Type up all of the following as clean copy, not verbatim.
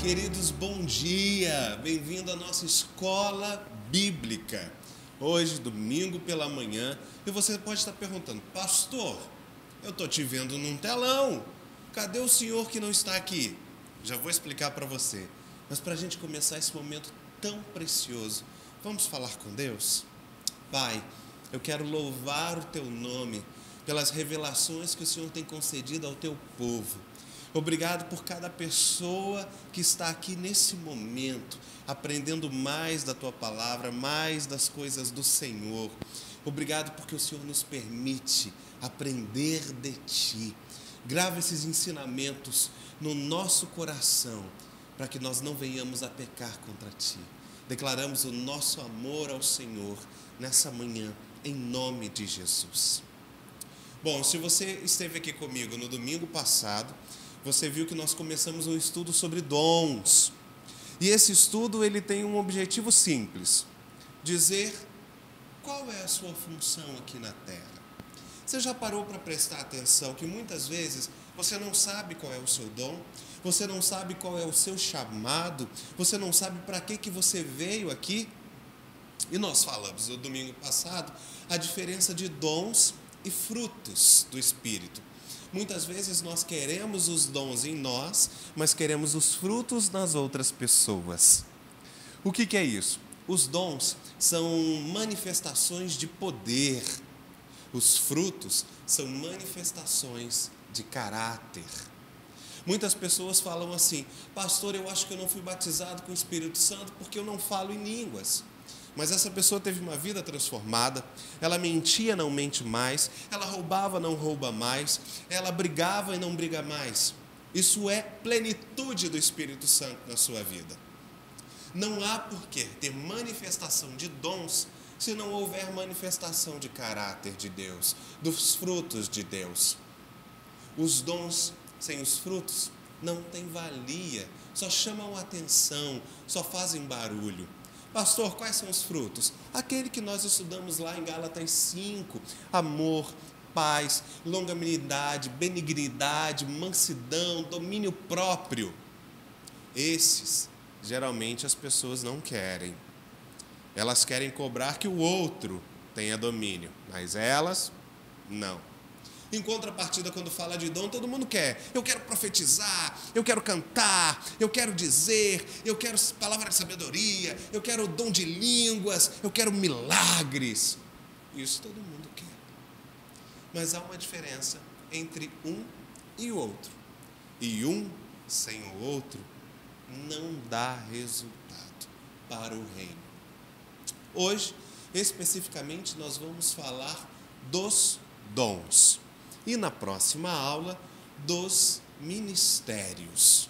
Queridos, bom dia! Bem-vindo à nossa escola bíblica. Hoje, domingo pela manhã, e você pode estar perguntando: pastor, eu estou te vendo num telão, cadê o senhor que não está aqui? Já vou explicar para você. Mas para a gente começar esse momento tão precioso, vamos falar com Deus? Pai, eu quero louvar o teu nome pelas revelações que o Senhor tem concedido ao teu povo. Obrigado por cada pessoa que está aqui nesse momento, aprendendo mais da tua palavra, mais das coisas do Senhor. Obrigado porque o Senhor nos permite aprender de ti. Grava esses ensinamentos no nosso coração, para que nós não venhamos a pecar contra ti. Declaramos o nosso amor ao Senhor nessa manhã, em nome de Jesus. Bom, se você esteve aqui comigo no domingo passado, você viu que nós começamos um estudo sobre dons. E esse estudo ele tem um objetivo simples: dizer qual é a sua função aqui na Terra. Você já parou para prestar atenção que muitas vezes você não sabe qual é o seu dom, você não sabe qual é o seu chamado, você não sabe para que você veio aqui? E nós falamos no domingo passado a diferença de dons e frutos do Espírito. Muitas vezes nós queremos os dons em nós, mas queremos os frutos nas outras pessoas. O que é isso? Os dons são manifestações de poder. Os frutos são manifestações de caráter. Muitas pessoas falam assim: pastor, eu acho que eu não fui batizado com o Espírito Santo porque eu não falo em línguas. Mas essa pessoa teve uma vida transformada, ela mentia, não mente mais, ela roubava, não rouba mais, ela brigava e não briga mais. Isso é plenitude do Espírito Santo na sua vida. Não há por que ter manifestação de dons se não houver manifestação de caráter de Deus, dos frutos de Deus. Os dons sem os frutos não têm valia, só chamam atenção, só fazem barulho. Pastor, quais são os frutos? Aquele que nós estudamos lá em Gálatas 5, amor, paz, longanimidade, benignidade, mansidão, domínio próprio. Esses, geralmente, as pessoas não querem. Elas querem cobrar que o outro tenha domínio, mas elas, não. Em contrapartida, quando fala de dom, todo mundo quer. Eu quero profetizar, eu quero cantar, eu quero dizer, eu quero palavra de sabedoria, eu quero dom de línguas, eu quero milagres. Isso todo mundo quer. Mas há uma diferença entre um e o outro. E um sem o outro não dá resultado para o reino. Hoje, especificamente, nós vamos falar dos dons. E na próxima aula, dos ministérios.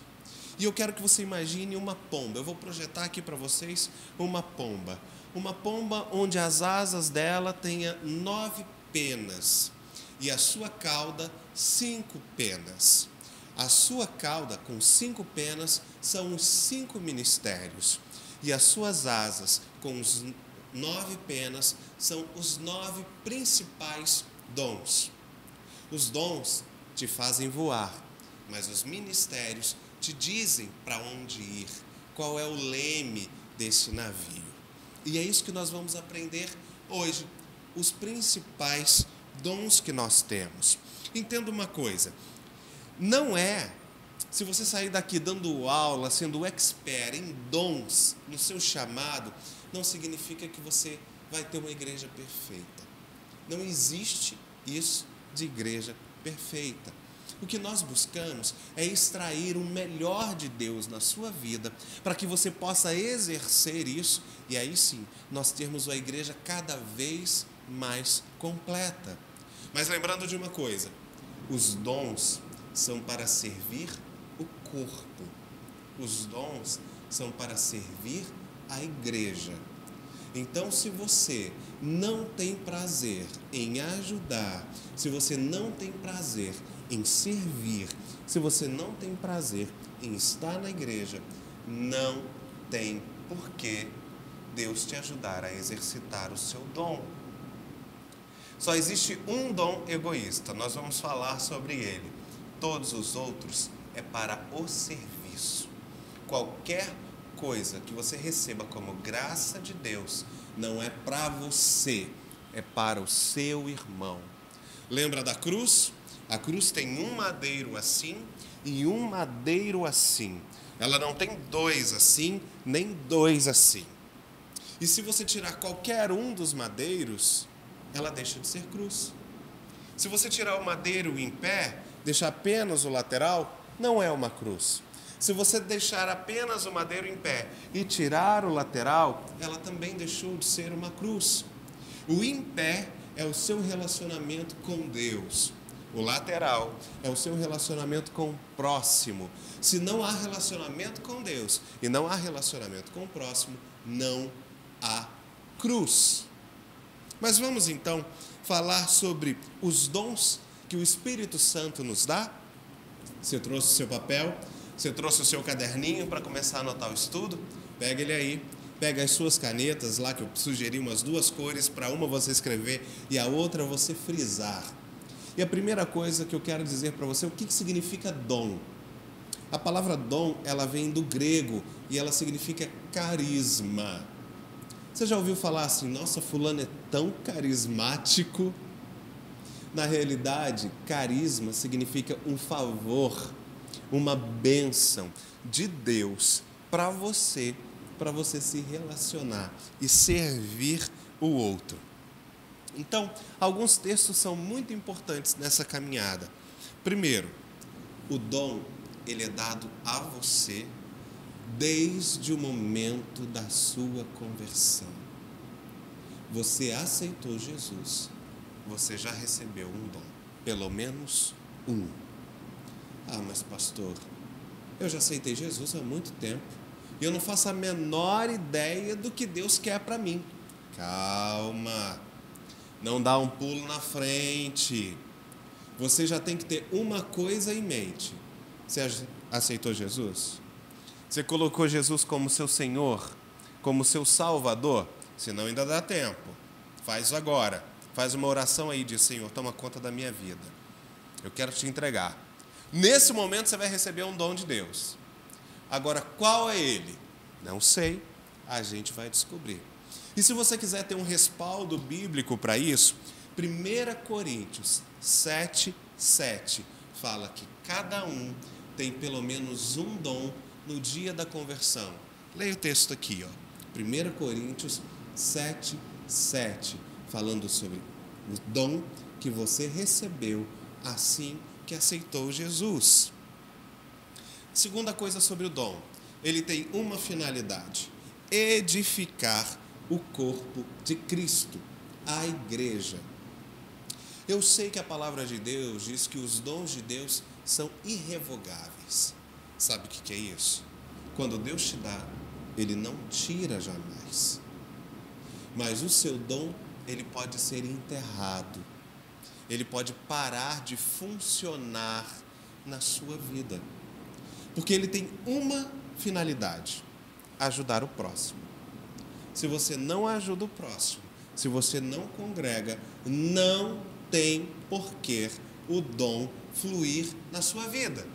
E eu quero que você imagine uma pomba. Eu vou projetar aqui para vocês uma pomba. Uma pomba onde as asas dela tenha 9 penas. E a sua cauda, 5 penas. A sua cauda com 5 penas são os 5 ministérios. E as suas asas com os 9 penas são os 9 principais dons. Os dons te fazem voar, mas os ministérios te dizem para onde ir, qual é o leme desse navio. E é isso que nós vamos aprender hoje, os principais dons que nós temos. Entenda uma coisa, não é, se você sair daqui dando aula, sendo expert em dons, no seu chamado, não significa que você vai ter uma igreja perfeita. Não existe isso de igreja perfeita. O que nós buscamos é extrair o melhor de Deus na sua vida, para que você possa exercer isso, e aí sim, nós termos a igreja cada vez mais completa. Mas lembrando de uma coisa, os dons são para servir o corpo. Os dons são para servir a igreja. Então, se você não tem prazer em ajudar, se você não tem prazer em servir, se você não tem prazer em estar na igreja, não tem por que Deus te ajudar a exercitar o seu dom. Só existe um dom egoísta, nós vamos falar sobre ele. Todos os outros é para o serviço. qualquer coisa que você receba como graça de Deus, não é para você, é para o seu irmão. Lembra da cruz? A cruz tem um madeiro assim e um madeiro assim. Ela não tem dois assim, nem dois assim. E se você tirar qualquer um dos madeiros, ela deixa de ser cruz. Se você tirar o madeiro em pé, deixar apenas o lateral, não é uma cruz. Se você deixar apenas o madeiro em pé e tirar o lateral, ela também deixou de ser uma cruz. O em pé é o seu relacionamento com Deus. O lateral é o seu relacionamento com o próximo. Se não há relacionamento com Deus e não há relacionamento com o próximo, não há cruz. Mas vamos então falar sobre os dons que o Espírito Santo nos dá. Você trouxe o seu papel, você trouxe o seu caderninho para começar a anotar o estudo? Pega ele aí, pega as suas canetas lá, que eu sugeri umas 2 cores, para uma você escrever e a outra você frisar. E a primeira coisa que eu quero dizer para você, o que significa dom? A palavra dom, ela vem do grego e ela significa carisma. Você já ouviu falar assim, nossa, fulano é tão carismático? Na realidade, carisma significa um favor, uma bênção de Deus para você se relacionar e servir o outro. Então, alguns textos são muito importantes nessa caminhada. Primeiro, o dom, ele é dado a você desde o momento da sua conversão. Você aceitou Jesus, você já recebeu um dom, pelo menos um. Ah, mas pastor, eu já aceitei Jesus há muito tempo e eu não faço a menor ideia do que Deus quer para mim. Calma, não dá um pulo na frente. Você já tem que ter uma coisa em mente. Você aceitou Jesus? Você colocou Jesus como seu Senhor, como seu Salvador? Senão ainda dá tempo. Faz agora. Faz uma oração aí, diz: Senhor, toma conta da minha vida. Eu quero te entregar. Nesse momento você vai receber um dom de Deus. Agora, qual é ele? Não sei. A gente vai descobrir. E se você quiser ter um respaldo bíblico para isso, 1 Coríntios 7:7 fala que cada um tem pelo menos um dom no dia da conversão. Leia o texto aqui, 1 Coríntios 7:7, falando sobre o dom que você recebeu assim que aceitou Jesus. Segunda coisa sobre o dom, ele tem uma finalidade: edificar o corpo de Cristo, a igreja. Eu sei que a palavra de Deus diz que os dons de Deus são irrevogáveis. Sabe o que é isso? Quando Deus te dá, Ele não tira jamais. Mas o seu dom, ele pode ser enterrado. Ele pode parar de funcionar na sua vida. Porque ele tem uma finalidade: ajudar o próximo. Se você não ajuda o próximo, se você não congrega, não tem porquê o dom fluir na sua vida.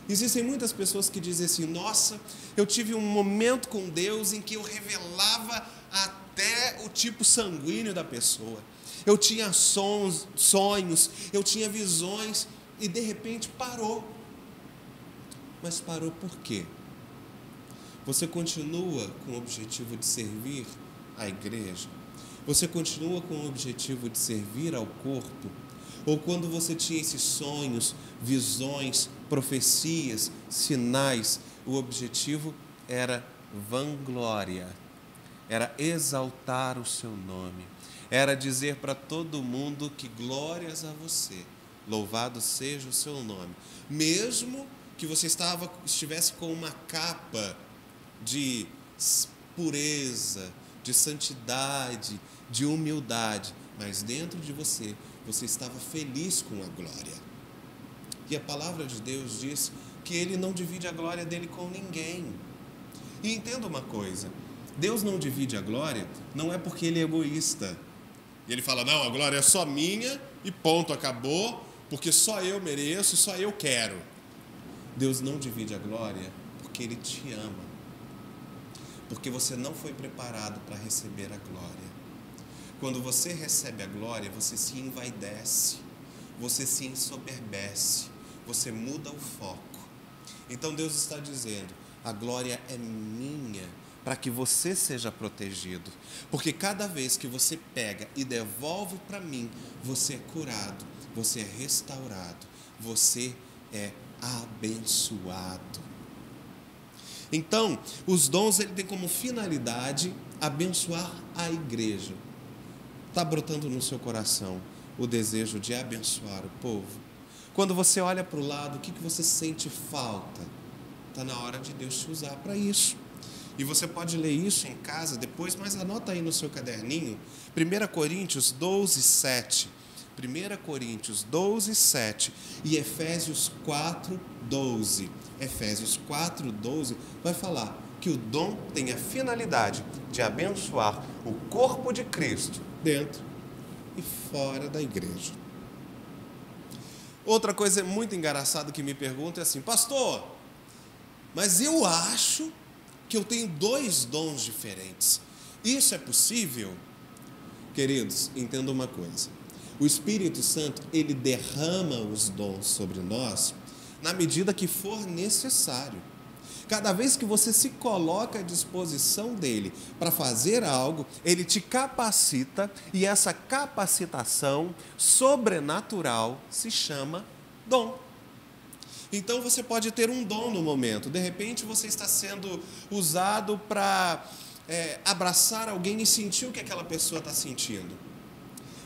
Existem muitas pessoas que dizem assim: nossa, eu tive um momento com Deus em que eu revelava até o tipo sanguíneo da pessoa. Eu tinha sonhos, eu tinha visões e de repente parou. Mas parou por quê? Você continua com o objetivo de servir a igreja? Você continua com o objetivo de servir ao corpo? Ou quando você tinha esses sonhos, visões, profecias, sinais, o objetivo era vanglória, era exaltar o seu nome, era dizer para todo mundo que glórias a você, louvado seja o seu nome, mesmo que você estivesse com uma capa de pureza, de santidade, de humildade, mas dentro de você estava feliz com a glória. E a palavra de Deus diz que Ele não divide a glória dele com ninguém. E entenda uma coisa: Deus não divide a glória, não é porque Ele é egoísta. E Ele fala: não, a glória é só minha e ponto, acabou, porque só eu mereço, só eu quero. Deus não divide a glória porque Ele te ama. Porque você não foi preparado para receber a glória. Quando você recebe a glória, você se envaidece, você se ensoberbece, você muda o foco. Então Deus está dizendo, a glória é minha, para que você seja protegido. Porque cada vez que você pega e devolve para mim, você é curado, você é restaurado, você é abençoado. Então, os dons ele tem como finalidade abençoar a igreja. Está brotando no seu coração o desejo de abençoar o povo? Quando você olha para o lado, o que você sente falta? Está na hora de Deus te usar para isso. E você pode ler isso em casa depois, mas anota aí no seu caderninho, 1 Coríntios 12, 7. 1 Coríntios 12, 7 e Efésios 4, 12. Efésios 4, 12 vai falar que o dom tem a finalidade de abençoar o corpo de Cristo dentro e fora da igreja. Outra coisa muito engraçada que me perguntam é assim, pastor, mas eu acho que eu tenho 2 dons diferentes. Isso é possível? Queridos, entenda uma coisa. O Espírito Santo, ele derrama os dons sobre nós na medida que for necessário. Cada vez que você se coloca à disposição dele para fazer algo, ele te capacita e essa capacitação sobrenatural se chama dom. Então você pode ter um dom no momento. De repente você está sendo usado para abraçar alguém e sentir o que aquela pessoa está sentindo.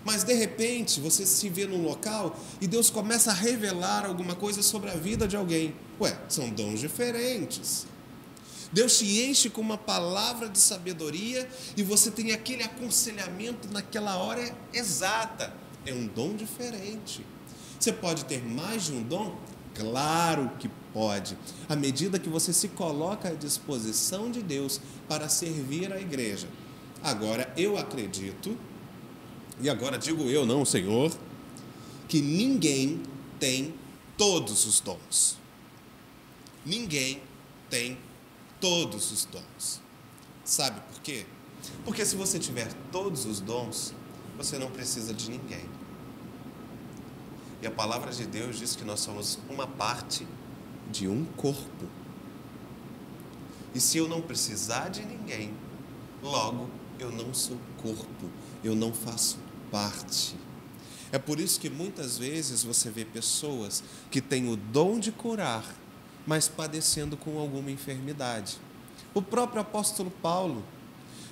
Mas de repente você se vê num local e Deus começa a revelar alguma coisa sobre a vida de alguém. São dons diferentes. Deus te enche com uma palavra de sabedoria e você tem aquele aconselhamento naquela hora exata. É um dom diferente. Você pode ter mais de um dom? Claro que pode. À medida que você se coloca à disposição de Deus para servir a igreja. Agora, eu acredito, e agora digo eu, não o Senhor, que ninguém tem todos os dons. Ninguém tem todos os dons. Sabe por quê? Porque se você tiver todos os dons, você não precisa de ninguém. E a palavra de Deus diz que nós somos uma parte de um corpo. E se eu não precisar de ninguém, logo eu não sou corpo, eu não faço parte. É por isso que muitas vezes você vê pessoas que têm o dom de curar, mas padecendo com alguma enfermidade. O próprio apóstolo Paulo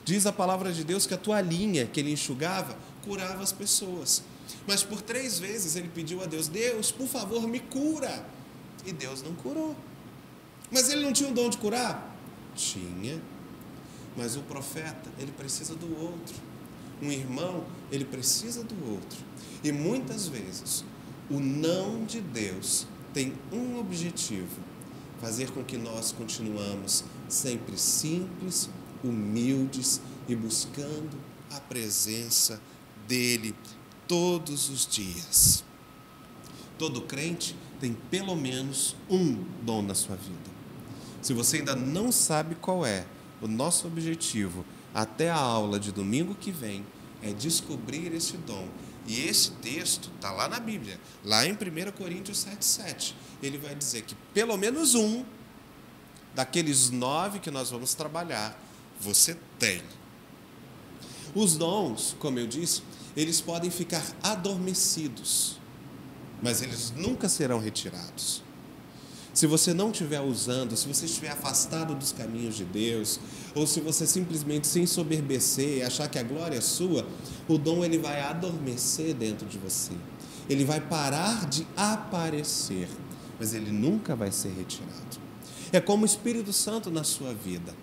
diz a palavra de Deus que a toalhinha que ele enxugava curava as pessoas. Mas por 3 vezes ele pediu a Deus, Deus, por favor, me cura. E Deus não curou. Mas ele não tinha o dom de curar? Tinha. Mas o profeta, ele precisa do outro. Um irmão, ele precisa do outro. E muitas vezes, o não de Deus tem um objetivo: fazer com que nós continuamos sempre simples, humildes e buscando a presença dele todos os dias. Todo crente tem pelo menos um dom na sua vida. Se você ainda não sabe qual é, o nosso objetivo até a aula de domingo que vem é descobrir esse dom. E esse texto está lá na Bíblia, lá em 1 Coríntios 7,7. Ele vai dizer que pelo menos um daqueles 9 que nós vamos trabalhar, você tem. Os dons, como eu disse, eles podem ficar adormecidos, mas eles nunca serão retirados. Se você não estiver usando, se você estiver afastado dos caminhos de Deus, ou se você simplesmente se ensoberbecer e achar que a glória é sua, o dom ele vai adormecer dentro de você. Ele vai parar de aparecer, mas ele nunca vai ser retirado. É como o Espírito Santo na sua vida.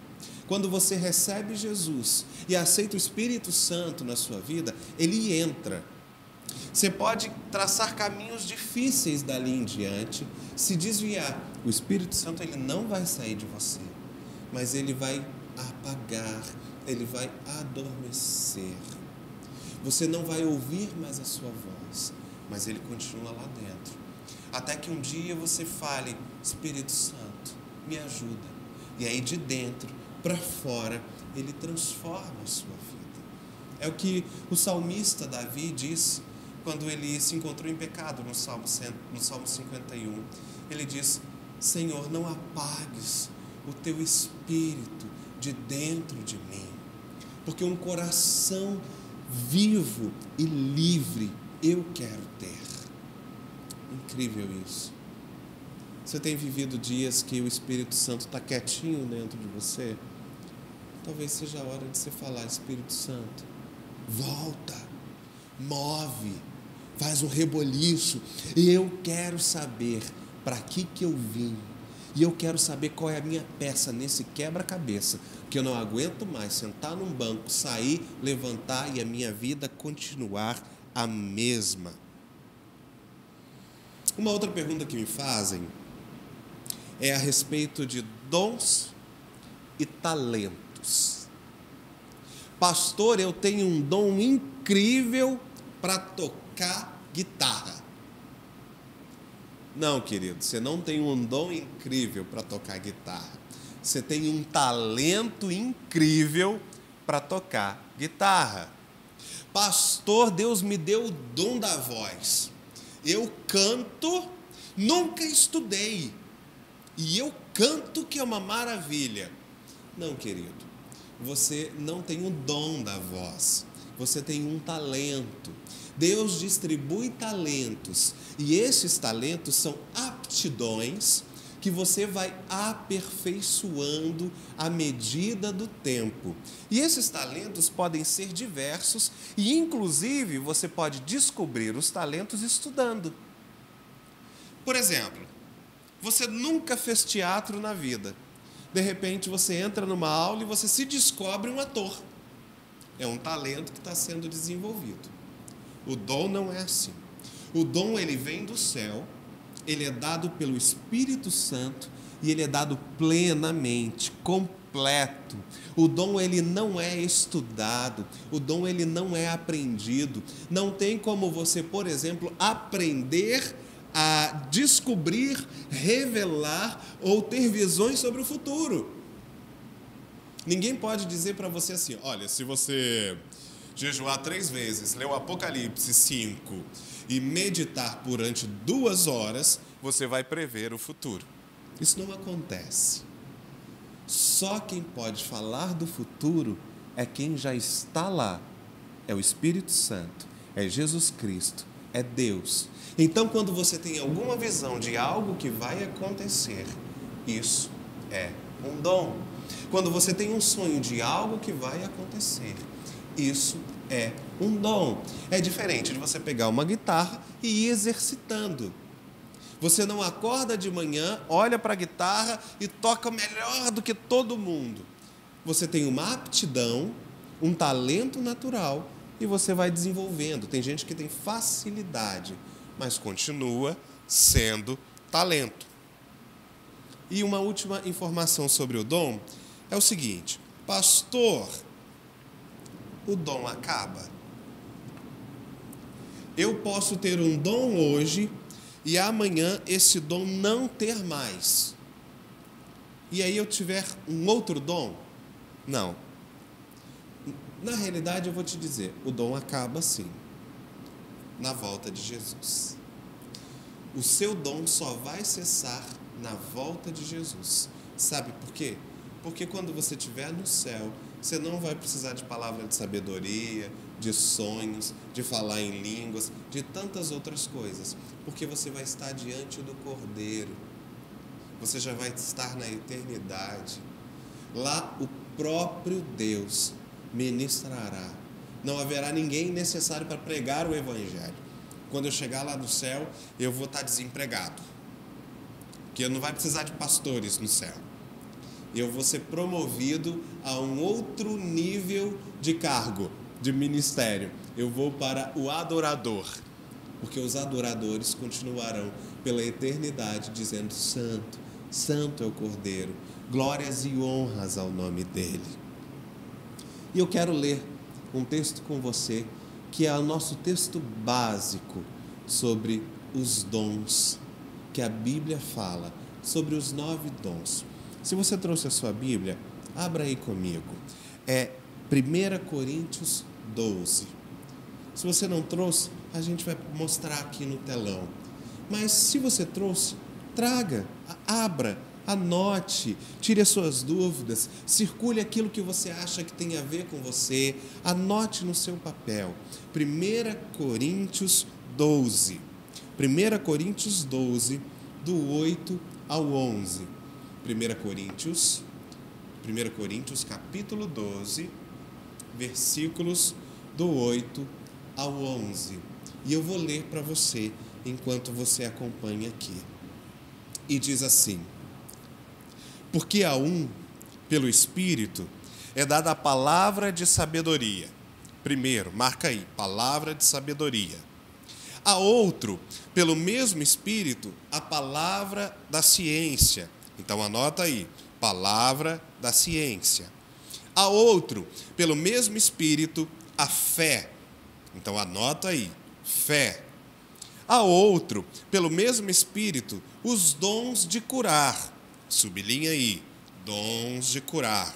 Quando você recebe Jesus e aceita o Espírito Santo na sua vida, ele entra. Você pode traçar caminhos difíceis dali em diante, se desviar. O Espírito Santo ele não vai sair de você, mas ele vai apagar, ele vai adormecer. Você não vai ouvir mais a sua voz, mas ele continua lá dentro. Até que um dia você fale, Espírito Santo, me ajuda. E aí de dentro para fora ele transforma a sua vida. É o que o salmista Davi diz quando ele se encontrou em pecado no Salmo 51. Ele diz: Senhor, não apagues o teu espírito de dentro de mim, porque um coração vivo e livre eu quero ter. Incrível isso. Você tem vivido dias que o Espírito Santo está quietinho dentro de você? Talvez seja a hora de você falar: Espírito Santo, volta, move, faz um reboliço. Eu quero saber para que eu vim. E eu quero saber qual é a minha peça nesse quebra-cabeça, que eu não aguento mais sentar num banco, sair, levantar e a minha vida continuar a mesma. Uma outra pergunta que me fazem é a respeito de dons e talentos. Pastor, eu tenho um dom incrível para tocar guitarra. Não, querido, você não tem um dom incrível para tocar guitarra. Você tem um talento incrível para tocar guitarra. Pastor, Deus me deu o dom da voz. Eu canto, nunca estudei. E eu canto que é uma maravilha. Não, querido, você não tem o dom da voz. Você tem um talento. Deus distribui talentos, e esses talentos são aptidões que você vai aperfeiçoando à medida do tempo. E esses talentos podem ser diversos, e inclusive você pode descobrir os talentos estudando. Por exemplo, você nunca fez teatro na vida. De repente você entra numa aula e você se descobre um ator. É um talento que está sendo desenvolvido. O dom não é assim. O dom, ele vem do céu, ele é dado pelo Espírito Santo e ele é dado plenamente, completo. O dom, ele não é estudado, o dom, ele não é aprendido. Não tem como você, por exemplo, aprender a descobrir, revelar ou ter visões sobre o futuro. Ninguém pode dizer para você assim: olha, se você jejuar 3 vezes, ler o Apocalipse 5 e meditar durante 2 horas, você vai prever o futuro. Isso não acontece. Só quem pode falar do futuro é quem já está lá. É o Espírito Santo, é Jesus Cristo, é Deus. Então, quando você tem alguma visão de algo que vai acontecer, isso é um dom. Quando você tem um sonho de algo que vai acontecer, isso é um dom. É diferente de você pegar uma guitarra e ir exercitando. Você não acorda de manhã, olha para a guitarra e toca melhor do que todo mundo. Você tem uma aptidão, um talento natural e você vai desenvolvendo. Tem gente que tem facilidade, mas continua sendo talento. E uma última informação sobre o dom é o seguinte: pastor, o dom acaba. Eu posso ter um dom hoje e amanhã esse dom não ter mais. E aí eu tiver um outro dom? Não. Na realidade, eu vou te dizer, o dom acaba sim, na volta de Jesus. O seu dom só vai cessar na volta de Jesus. Sabe por quê? Porque quando você estiver no céu, você não vai precisar de palavra de sabedoria, de sonhos, de falar em línguas, de tantas outras coisas, porque você vai estar diante do Cordeiro. Você já vai estar na eternidade. Lá o próprio Deus ministrará. Não haverá ninguém necessário para pregar o Evangelho. Quando eu chegar lá no céu, eu vou estar desempregado, porque não vai precisar de pastores no céu. Eu vou ser promovido a um outro nível de cargo, de ministério. Eu vou para o adorador, porque os adoradores continuarão pela eternidade dizendo: Santo, Santo é o Cordeiro, glórias e honras ao nome dele. E eu quero ler um texto com você, que é o nosso texto básico sobre os dons, que a Bíblia fala, sobre os 9 dons. Se você trouxe a sua Bíblia, abra aí comigo. É 1 Coríntios 12. Se você não trouxe, a gente vai mostrar aqui no telão. Mas se você trouxe, traga, abra, anote, tire as suas dúvidas, circule aquilo que você acha que tem a ver com você, anote no seu papel. 1 Coríntios 12. 1 Coríntios 12, do 8 ao 11. 1 Coríntios capítulo 12, versículos do 8 ao 11. E eu vou ler para você enquanto você acompanha aqui. E diz assim: porque a um, pelo Espírito, é dada a palavra de sabedoria. Primeiro, marca aí, palavra de sabedoria. A outro, pelo mesmo Espírito, a palavra da ciência. Então anota aí, palavra da ciência. A outro, pelo mesmo Espírito, a fé. Então anota aí, fé. A outro, pelo mesmo Espírito, os dons de curar. Sublinha aí, dons de curar.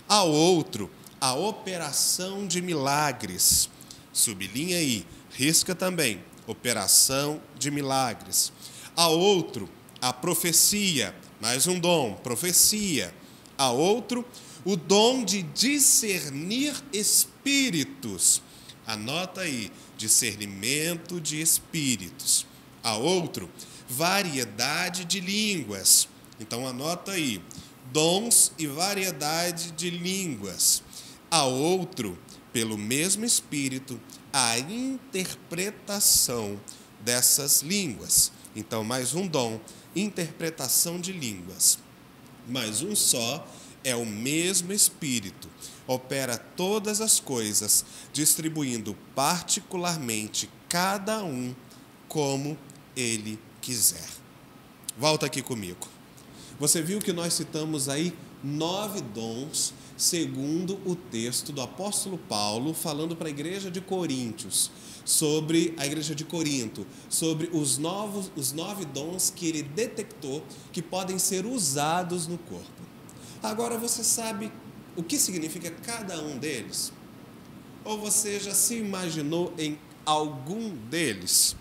A outro, a operação de milagres. Sublinha aí, risca também, operação de milagres. A outro, a profecia, mais um dom, profecia. A outro, o dom de discernir espíritos. Anota aí, discernimento de espíritos. A outro, variedade de línguas. Então anota aí, dons e variedade de línguas. A outro, pelo mesmo Espírito, a interpretação dessas línguas. Então mais um dom, interpretação de línguas. Mas um só é o mesmo Espírito, opera todas as coisas, distribuindo particularmente cada um como ele quiser. Volta aqui comigo. Você viu que nós citamos aí 9 dons, segundo o texto do apóstolo Paulo, falando para a igreja de Coríntios, sobre a igreja de Corinto, sobre os 9 dons que ele detectou que podem ser usados no corpo. Agora você sabe o que significa cada um deles? Ou você já se imaginou em algum deles?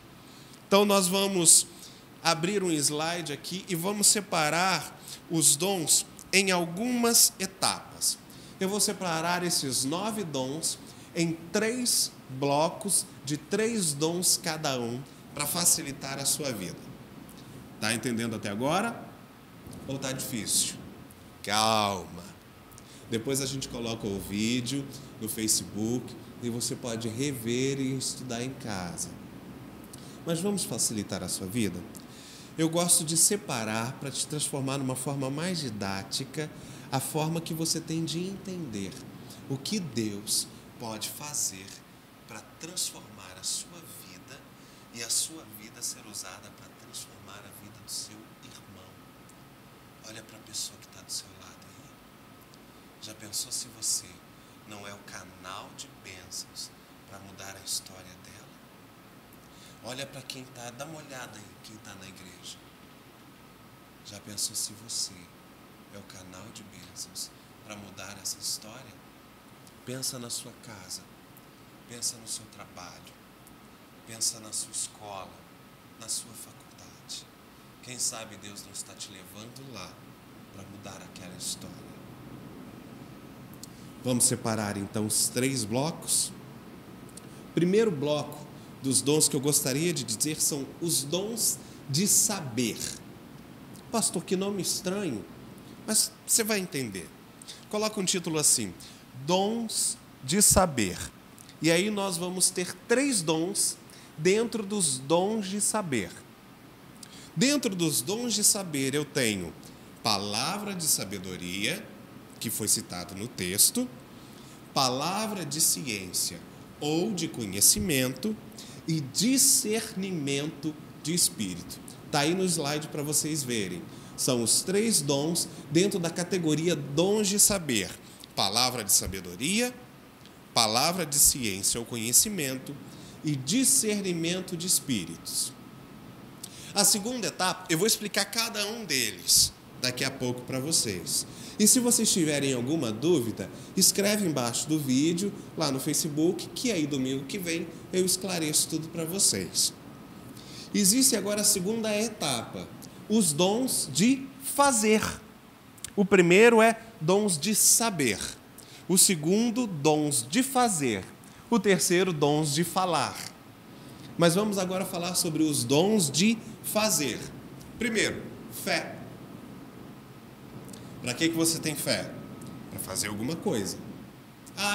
Então nós vamos abrir um slide aqui e vamos separar os dons em algumas etapas. Eu vou separar esses 9 dons em 3 blocos de 3 dons cada um para facilitar a sua vida. Tá entendendo até agora? Ou tá difícil? Calma. Depois a gente coloca o vídeo no Facebook e você pode rever e estudar em casa. Mas vamos facilitar a sua vida? Eu gosto de separar para te transformar numa forma mais didática, a forma que você tem de entender o que Deus pode fazer para transformar a sua vida e a sua vida ser usada para transformar a vida do seu irmão. Olha para a pessoa que está do seu lado aí. Já pensou se você não é o canal de bênçãos para mudar a história dela? Olha para quem está, dá uma olhada em quem está na igreja. Já pensou se você é o canal de bênçãos para mudar essa história? Pensa na sua casa, pensa no seu trabalho, pensa na sua escola, na sua faculdade. Quem sabe Deus não está te levando lá para mudar aquela história. Vamos separar então os 3 blocos. Primeiro bloco dos dons que eu gostaria de dizer são os dons de saber. Pastor, que nome estranho, mas você vai entender. Coloca um título assim, dons de saber. E aí nós vamos ter 3 dons dentro dos dons de saber. Dentro dos dons de saber eu tenho palavra de sabedoria, que foi citado no texto, palavra de ciência ou de conhecimento e discernimento de espírito. Está aí no slide para vocês verem. São os 3 dons dentro da categoria dons de saber. Palavra de sabedoria, palavra de ciência ou conhecimento e discernimento de espíritos. A segunda etapa, eu vou explicar cada um deles. daqui a pouco para vocês. E se vocês tiverem alguma dúvida, escreve embaixo do vídeo, lá no Facebook, que aí domingo que vem eu esclareço tudo para vocês. Existe agora a segunda etapa, os dons de fazer. O primeiro é dons de saber. O segundo, dons de fazer. O terceiro, dons de falar. Mas vamos agora falar sobre os dons de fazer. Primeiro, fé. Para que você tem fé? Para fazer alguma coisa.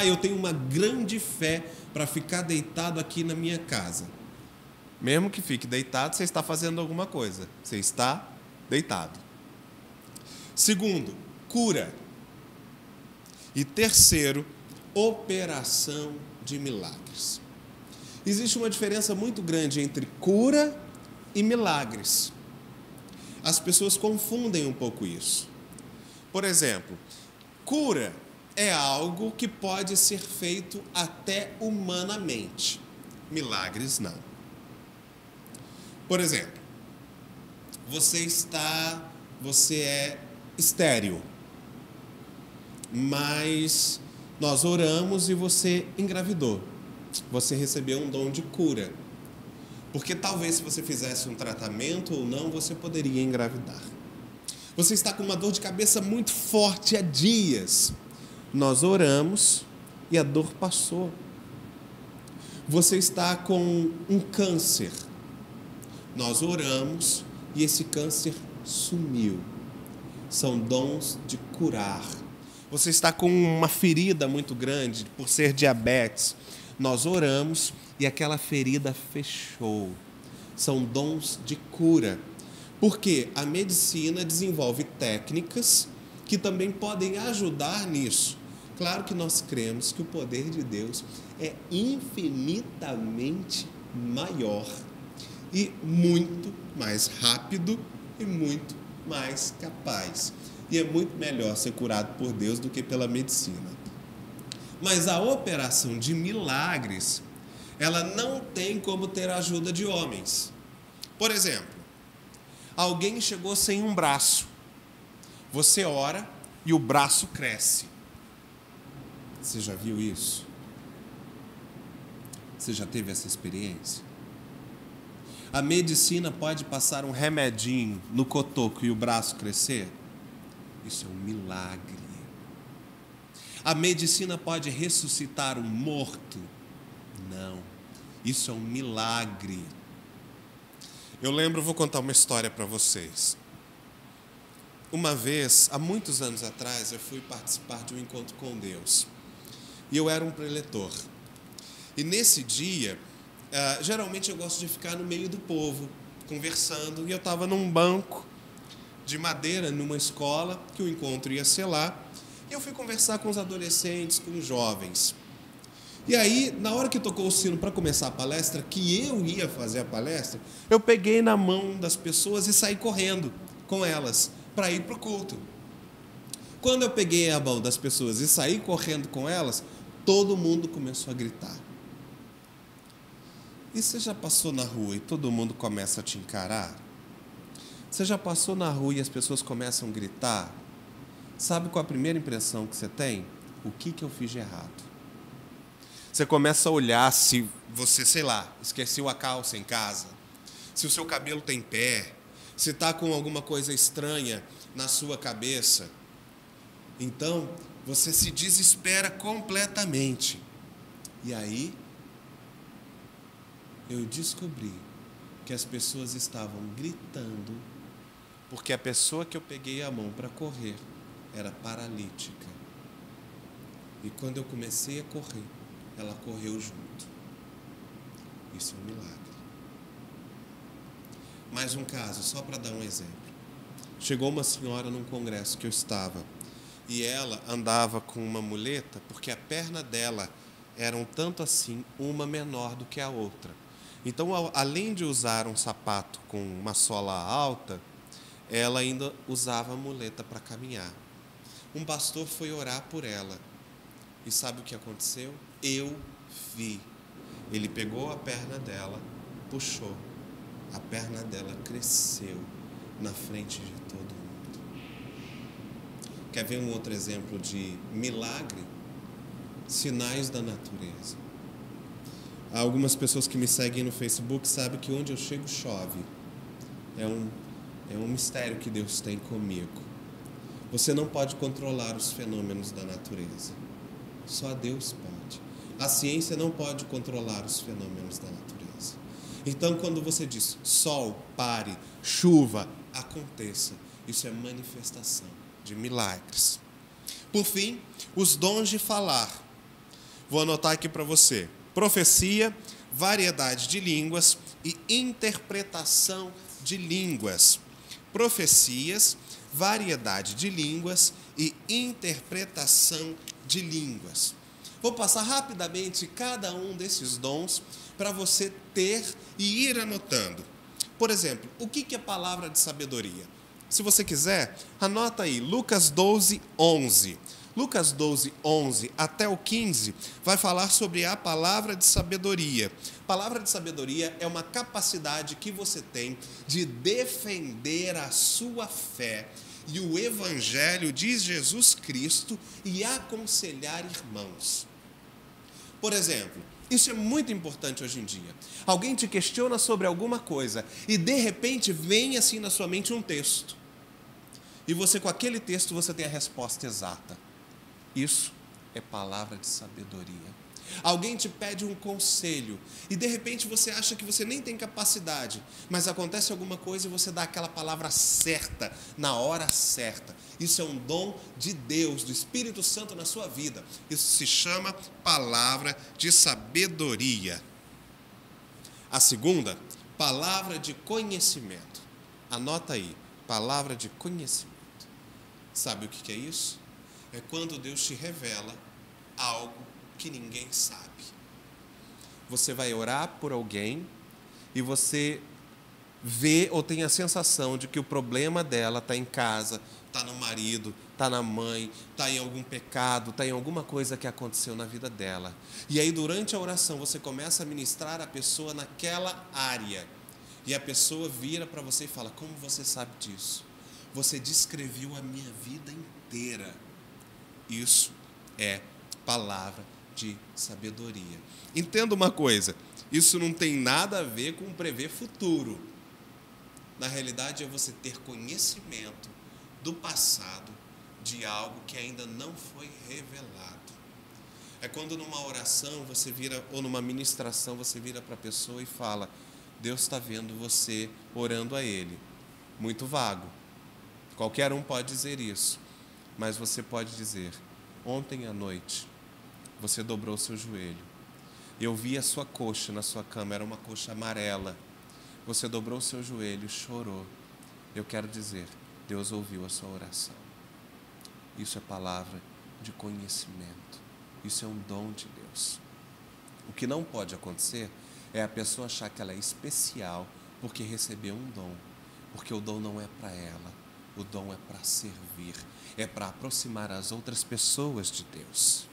Eu tenho uma grande fé para ficar deitado aqui na minha casa. Mesmo que fique deitado, você está fazendo alguma coisa. Você está deitado. Segundo, cura. E terceiro, operação de milagres. Existe uma diferença muito grande entre cura e milagres. As pessoas confundem um pouco isso. Por exemplo, cura é algo que pode ser feito até humanamente. Milagres não. Por exemplo, você é estéril, mas nós oramos e você engravidou. Você recebeu um dom de cura. Porque talvez se você fizesse um tratamento ou não, você poderia engravidar. Você está com uma dor de cabeça muito forte há dias. Nós oramos e a dor passou. Você está com um câncer. Nós oramos e esse câncer sumiu. São dons de curar. Você está com uma ferida muito grande por ser diabetes. Nós oramos e aquela ferida fechou. São dons de cura. Porque a medicina desenvolve técnicas que também podem ajudar nisso. Claro que nós cremos que o poder de Deus é infinitamente maior e muito mais rápido e muito mais capaz. E é muito melhor ser curado por Deus do que pela medicina. Mas a operação de milagres, ela não tem como ter a ajuda de homens. Por exemplo, alguém chegou sem um braço. Você ora e o braço cresce. Você já viu isso? Você já teve essa experiência? A medicina pode passar um remedinho no cotoco e o braço crescer? Isso é um milagre. A medicina pode ressuscitar um morto? Não. Isso é um milagre. Eu vou contar uma história para vocês. Uma vez, há muitos anos atrás, eu fui participar de um encontro com Deus. E eu era um preletor. E nesse dia, geralmente eu gosto de ficar no meio do povo, conversando. E eu estava num banco de madeira, numa escola, que o encontro ia ser lá. E eu fui conversar com os adolescentes, com os jovens. E aí, na hora que tocou o sino para começar a palestra, que eu ia fazer a palestra, eu peguei na mão das pessoas e saí correndo com elas para ir para o culto. Quando eu peguei a mão das pessoas e saí correndo com elas, todo mundo começou a gritar. E você já passou na rua e todo mundo começa a te encarar? Você já passou na rua e as pessoas começam a gritar? Sabe qual a primeira impressão que você tem? O que eu fiz de errado? Você começa a olhar se você, esqueceu a calça em casa, se o seu cabelo tem pé, se está com alguma coisa estranha na sua cabeça. Então, você se desespera completamente. E aí, eu descobri que as pessoas estavam gritando porque a pessoa que eu peguei a mão para correr era paralítica. E quando eu comecei a correr, ela correu junto. Isso é um milagre. Mais um caso, só para dar um exemplo. Chegou uma senhora num congresso que eu estava e ela andava com uma muleta porque a perna dela era um tanto assim, uma menor do que a outra. Então, além de usar um sapato com uma sola alta, ela ainda usava a muleta para caminhar. Um pastor foi orar por ela. E sabe o que aconteceu? Eu vi. Ele pegou a perna dela, puxou. A perna dela cresceu na frente de todo mundo. Quer ver um outro exemplo de milagre? Sinais da natureza. Algumas pessoas que me seguem no Facebook sabem que onde eu chego chove. É um mistério que Deus tem comigo. Você não pode controlar os fenômenos da natureza. Só Deus pode. A ciência não pode controlar os fenômenos da natureza. Então, quando você diz sol, pare, chuva, aconteça, isso é manifestação de milagres. Por fim, os dons de falar. Vou anotar aqui para você. Profecia, variedade de línguas e interpretação de línguas. Profecias, variedade de línguas e interpretação de línguas. Vou passar rapidamente cada um desses dons para você ter e ir anotando. Por exemplo, o que é palavra de sabedoria? Se você quiser, anota aí, Lucas 12, 11. Lucas 12, 11 até o 15 vai falar sobre a palavra de sabedoria. Palavra de sabedoria é uma capacidade que você tem de defender a sua fé e o evangelho de Jesus Cristo e aconselhar irmãos. Por exemplo, isso é muito importante hoje em dia. Alguém te questiona sobre alguma coisa e de repente vem assim na sua mente um texto. E você com aquele texto você tem a resposta exata. Isso é palavra de sabedoria. Alguém te pede um conselho e de repente você acha que você nem tem capacidade, mas acontece alguma coisa e você dá aquela palavra certa, na hora certa. Isso é um dom de Deus, do Espírito Santo na sua vida. Isso se chama palavra de sabedoria. A segunda, palavra de conhecimento. Anota aí, palavra de conhecimento. Sabe o que é isso? É quando Deus te revela algo que ninguém sabe. Você vai orar por alguém e você vê ou tem a sensação de que o problema dela está em casa, está no marido, está na mãe, está em algum pecado, está em alguma coisa que aconteceu na vida dela. E aí durante a oração você começa a ministrar a pessoa naquela área. E a pessoa vira para você e fala: como você sabe disso? Você descreveu a minha vida inteira. Isso é palavra de sabedoria. Entenda uma coisa, isso não tem nada a ver com prever futuro. Na realidade, é você ter conhecimento do passado de algo que ainda não foi revelado. É quando numa oração você vira, ou numa ministração você vira para a pessoa e fala: Deus está vendo você orando a Ele. Muito vago. Qualquer um pode dizer isso. Mas você pode dizer: ontem à noite, você dobrou seu joelho. Eu vi a sua coxa na sua cama, era uma coxa amarela. Você dobrou seu joelho, chorou. Eu quero dizer, Deus ouviu a sua oração. Isso é palavra de conhecimento. Isso é um dom de Deus. O que não pode acontecer é a pessoa achar que ela é especial porque recebeu um dom. Porque o dom não é para ela. O dom é para servir, é para aproximar as outras pessoas de Deus.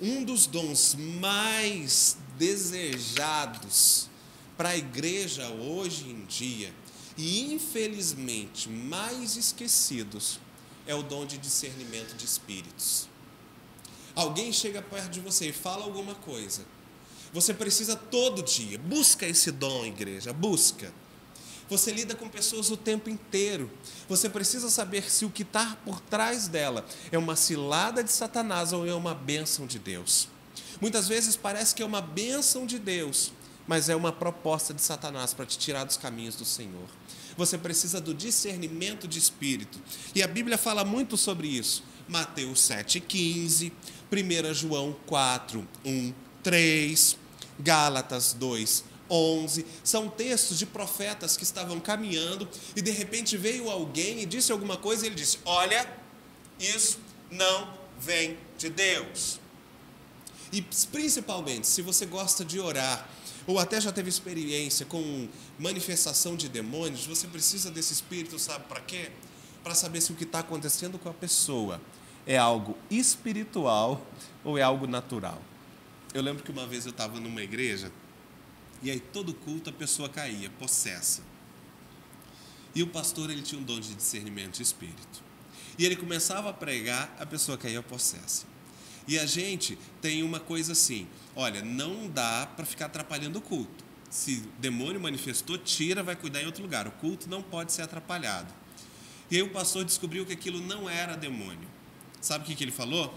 Um dos dons mais desejados para a igreja hoje em dia, e infelizmente mais esquecidos, é o dom de discernimento de espíritos. Alguém chega perto de você e fala alguma coisa. Você precisa todo dia, busca esse dom, igreja, busca. Você lida com pessoas o tempo inteiro. Você precisa saber se o que está por trás dela é uma cilada de Satanás ou é uma bênção de Deus. Muitas vezes parece que é uma bênção de Deus, mas é uma proposta de Satanás para te tirar dos caminhos do Senhor. Você precisa do discernimento de espírito. E a Bíblia fala muito sobre isso. Mateus 7,15, 1 João 4, 1, 3, Gálatas 2, 11, são textos de profetas que estavam caminhando e de repente veio alguém e disse alguma coisa e ele disse: olha, isso não vem de Deus. E principalmente, se você gosta de orar, ou até já teve experiência com manifestação de demônios, você precisa desse espírito, sabe para quê? Para saber se o que está acontecendo com a pessoa é algo espiritual ou é algo natural. Eu lembro que uma vez eu estava numa igreja, e aí todo culto a pessoa caía, possessa. E o pastor ele tinha um dom de discernimento de espírito. E ele começava a pregar, a pessoa caía possessa. E a gente tem uma coisa assim, olha, não dá para ficar atrapalhando o culto. Se o demônio manifestou, tira, vai cuidar em outro lugar. O culto não pode ser atrapalhado. E aí o pastor descobriu que aquilo não era demônio. Sabe o que ele falou?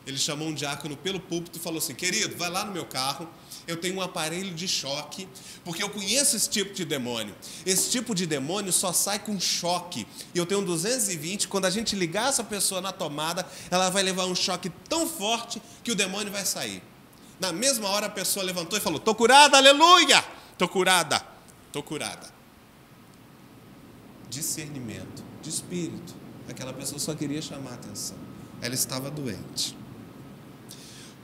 Ele chamou um diácono pelo púlpito e falou assim: querido, vai lá no meu carro, eu tenho um aparelho de choque, porque eu conheço esse tipo de demônio. Esse tipo de demônio só sai com choque. E eu tenho um 220, quando a gente ligar essa pessoa na tomada, ela vai levar um choque tão forte que o demônio vai sair. Na mesma hora a pessoa levantou e falou: estou curada, aleluia! Estou curada, estou curada. Discernimento de espírito. Aquela pessoa só queria chamar a atenção. Ela estava doente.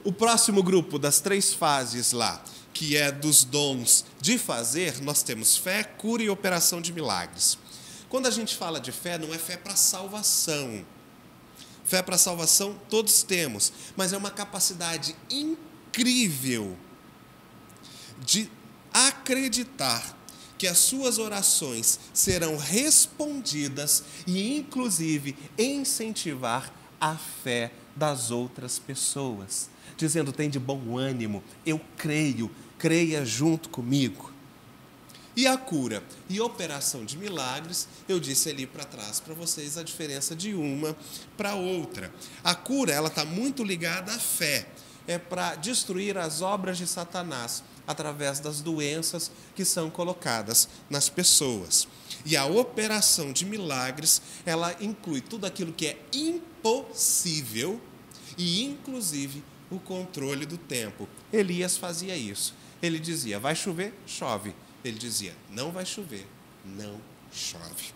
O próximo grupo das 3 fases lá, que é dos dons de fazer, nós temos fé, cura e operação de milagres. Quando a gente fala de fé, não é fé para salvação. Fé para salvação todos temos, mas é uma capacidade incrível de acreditar que as suas orações serão respondidas e, inclusive, incentivar a fé das outras pessoas, dizendo: tem de bom ânimo, eu creio, creia junto comigo. E a cura e operação de milagres, eu disse ali para trás para vocês a diferença de uma para outra. A cura, ela está muito ligada à fé, é para destruir as obras de Satanás através das doenças que são colocadas nas pessoas. E a operação de milagres, ela inclui tudo aquilo que é impossível e, inclusive, o controle do tempo. Elias fazia isso. Ele dizia: vai chover, chove. Ele dizia: não vai chover, não chove.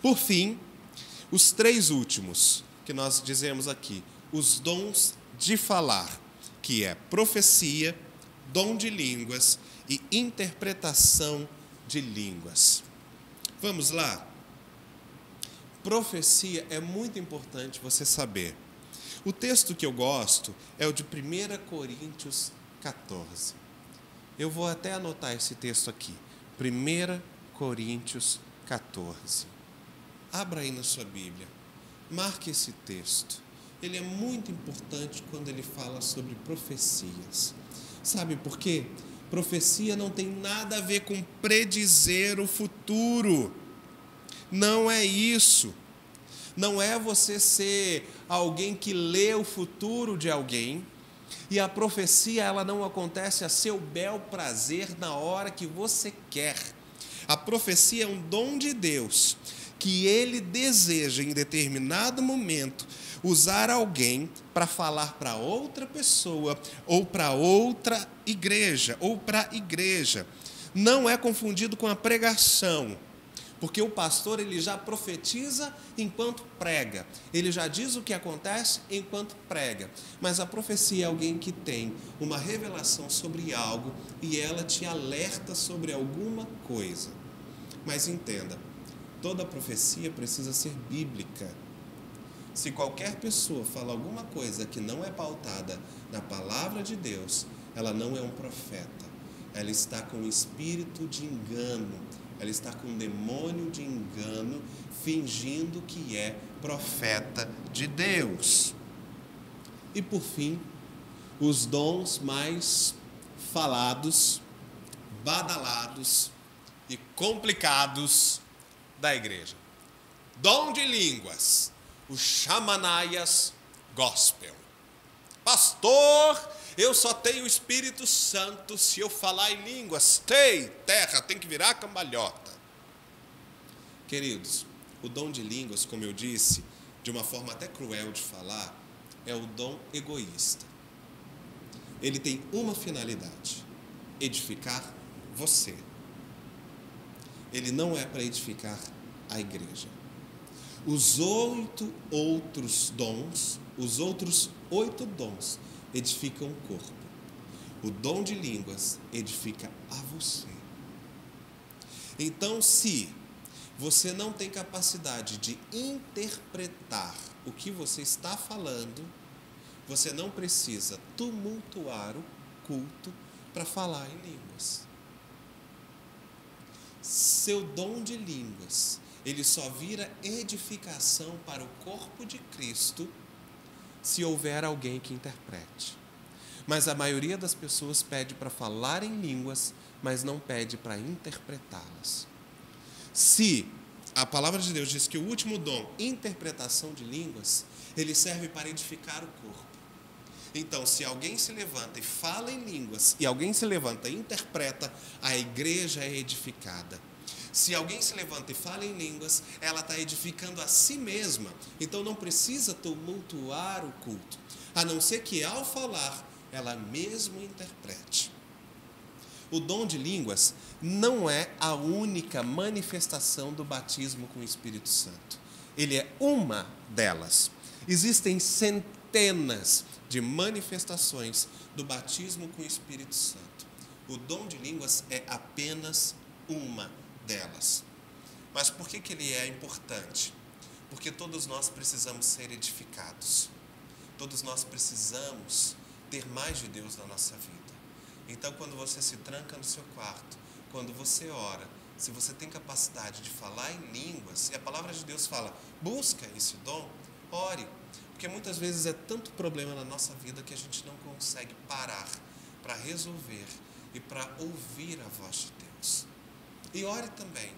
Por fim, os 3 últimos que nós dizemos aqui, os dons de falar, que é profecia, dom de línguas e interpretação de línguas. Vamos lá? Profecia é muito importante você saber. O texto que eu gosto é o de 1 Coríntios 14. Eu vou até anotar esse texto aqui. 1 Coríntios 14. Abra aí na sua Bíblia. Marque esse texto. Ele é muito importante quando ele fala sobre profecias. Sabe por quê? Profecia não tem nada a ver com predizer o futuro. Não é isso. Não é você ser alguém que lê o futuro de alguém. E a profecia, ela não acontece a seu bel prazer na hora que você quer. A profecia é um dom de Deus, que Ele deseja em determinado momento usar alguém para falar para outra pessoa, ou para outra igreja, ou para a igreja. Não é confundido com a pregação. Porque o pastor, ele já profetiza enquanto prega. Ele já diz o que acontece enquanto prega. Mas a profecia é alguém que tem uma revelação sobre algo e ela te alerta sobre alguma coisa. Mas entenda, toda profecia precisa ser bíblica. Se qualquer pessoa fala alguma coisa que não é pautada na palavra de Deus, ela não é um profeta. Ela está com espírito de engano. Ela está com um demônio de engano, fingindo que é profeta de Deus. E por fim, os dons mais falados, badalados e complicados da igreja. Dom de línguas, o Shamanaias Gospel. Pastor, eu só tenho o Espírito Santo se eu falar em línguas. Terra, tem que virar cambalhota. Queridos, o dom de línguas, como eu disse, de uma forma até cruel de falar, é o dom egoísta. Ele tem uma finalidade: edificar você. Ele não é para edificar a igreja. Os 8 outros dons, os outros 8 dons, edificam o corpo. O dom de línguas edifica a você. Então, se você não tem capacidade de interpretar o que você está falando, você não precisa tumultuar o culto para falar em línguas. Seu dom de línguas ele só vira edificação para o corpo de Cristo se houver alguém que interprete. Mas a maioria das pessoas pede para falar em línguas, mas não pede para interpretá-las. Se a palavra de Deus diz que o último dom, interpretação de línguas, ele serve para edificar o corpo. Então, se alguém se levanta e fala em línguas, e alguém se levanta e interpreta, a igreja é edificada. Se alguém se levanta e fala em línguas, ela está edificando a si mesma. Então, não precisa tumultuar o culto, a não ser que, ao falar, ela mesma interprete. O dom de línguas não é a única manifestação do batismo com o Espírito Santo. Ele é uma delas. Existem centenas de manifestações do batismo com o Espírito Santo. O dom de línguas é apenas uma delas. Mas por que ele é importante? Porque todos nós precisamos ser edificados. Todos nós precisamos ter mais de Deus na nossa vida. Então, quando você se tranca no seu quarto, quando você ora, se você tem capacidade de falar em línguas, e a palavra de Deus fala, busca esse dom, ore. Porque muitas vezes é tanto problema na nossa vida que a gente não consegue parar para resolver e para ouvir a voz de Deus. E ore também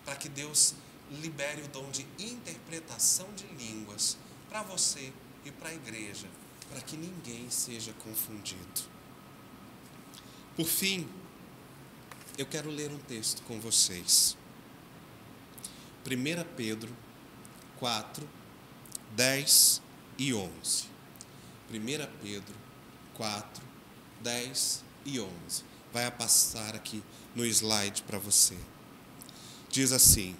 para que Deus libere o dom de interpretação de línguas para você e para a igreja, para que ninguém seja confundido. Por fim, eu quero ler um texto com vocês. 1 Pedro 4, 10 e 11. 1 Pedro 4, 10 e 11. Vai passar aqui no slide para você. Diz assim: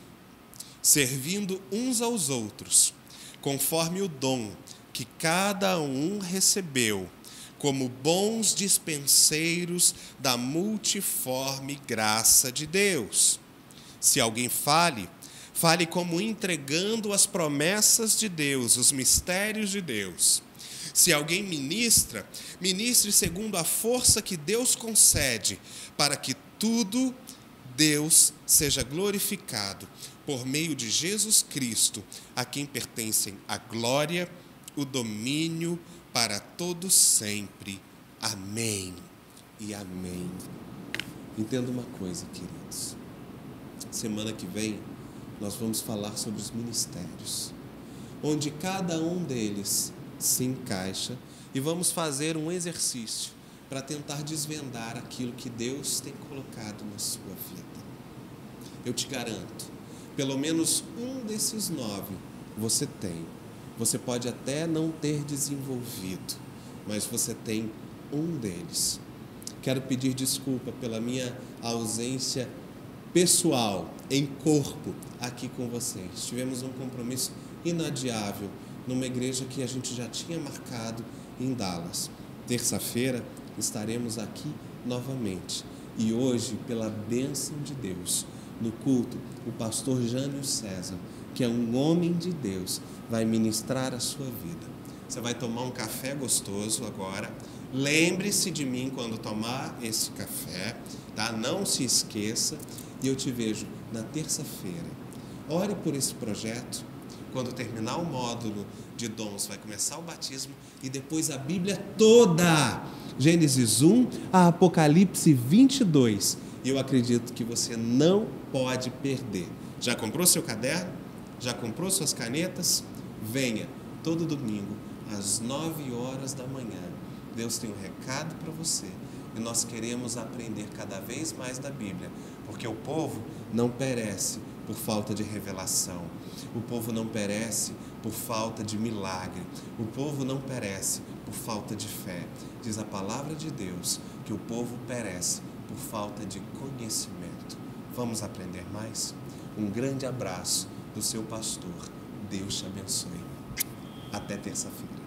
servindo uns aos outros, conforme o dom que cada um recebeu, como bons dispenseiros da multiforme graça de Deus. Se alguém fale como entregando as promessas de Deus, os mistérios de Deus. Se alguém ministre segundo a força que Deus concede, para que tudo Deus seja glorificado por meio de Jesus Cristo, a quem pertencem a glória, o domínio para todos sempre. Amém e amém. Entenda uma coisa, queridos. Semana que vem, nós vamos falar sobre os ministérios, onde cada um deles se encaixa, e vamos fazer um exercício para tentar desvendar aquilo que Deus tem colocado na sua vida. Eu te garanto, pelo menos um desses 9 você tem. Você pode até não ter desenvolvido, mas você tem um deles. Quero pedir desculpa pela minha ausência pessoal, em corpo, aqui com vocês. Tivemos um compromisso inadiável numa igreja que a gente já tinha marcado em Dallas. Terça-feira estaremos aqui novamente. E hoje, pela bênção de Deus, no culto, o pastor Jânio César, que é um homem de Deus, vai ministrar a sua vida. Você vai tomar um café gostoso agora. Lembre-se de mim quando tomar esse café, tá? Não se esqueça. E eu te vejo na terça-feira. Ore por esse projeto. Quando terminar o módulo de dons, vai começar o batismo e depois a Bíblia toda. Gênesis 1 a Apocalipse 22. E eu acredito que você não pode perder. Já comprou seu caderno? Já comprou suas canetas? Venha todo domingo às 9 horas da manhã. Deus tem um recado para você. E nós queremos aprender cada vez mais da Bíblia, porque o povo não perece por falta de revelação, o povo não perece por falta de milagre, o povo não perece por falta de fé. Diz a palavra de Deus que o povo perece por falta de conhecimento. Vamos aprender mais? Um grande abraço do seu pastor. Deus te abençoe. Até terça-feira.